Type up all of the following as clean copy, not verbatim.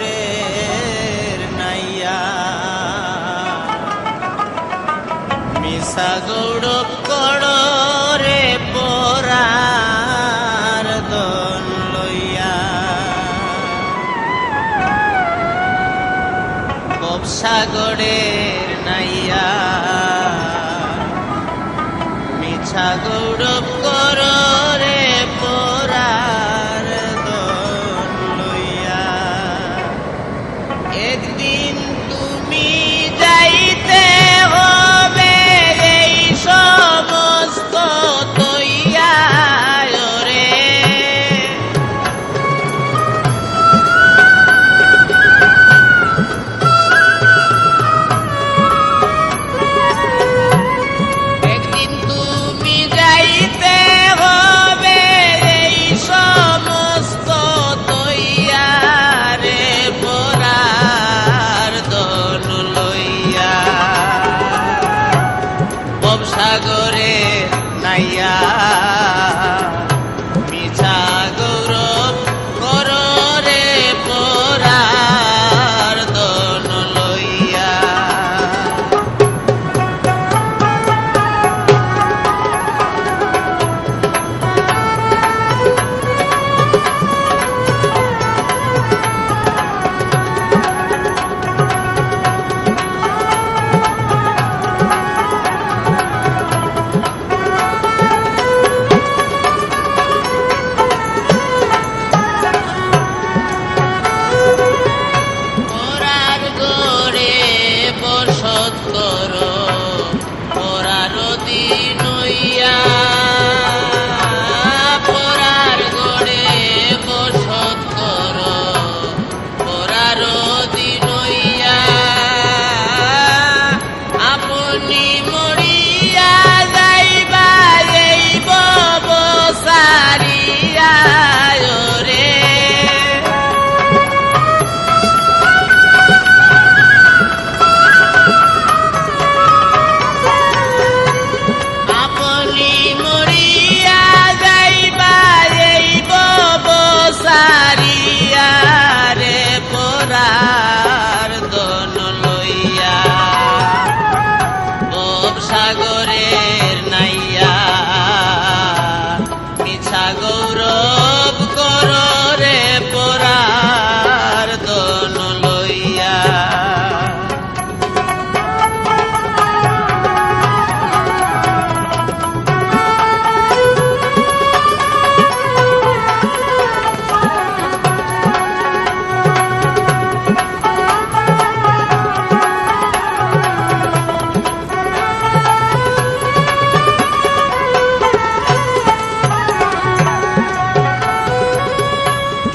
সাগরের নাইয়া মিশা গৌরব কররে পরার দন লইয়া সাগরের নাইয়া মিছা গৌরব কররে পরার দন লইয়া একদিন তুমি যাইতে হবে এই সমস্ত তৈয়া রে একদিন তুমি যাইতে হবে এই সমস্ত তৈয়া রে পরার দন লইয়া সাগরে নাইয়া মিছা গৌরব কররে পরার দন লইয়া পরার গড়ে বসত কর পরার দিন হইয়া পরার গড়ে বসত কর পরার দিন হইয়া আপনি মরিয়া যাইবা যাইব বসারিয়া রে আপনি মরিয়া যাইবা যাইব বসারিয়া রে পরার দন লইয়া সাগরের নাইয়া মিছা গৌরব কররে পরার দন লইয়া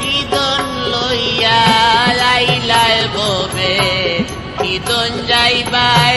কিদন লইয়া লাইলায় ববে কিদন যাইবাই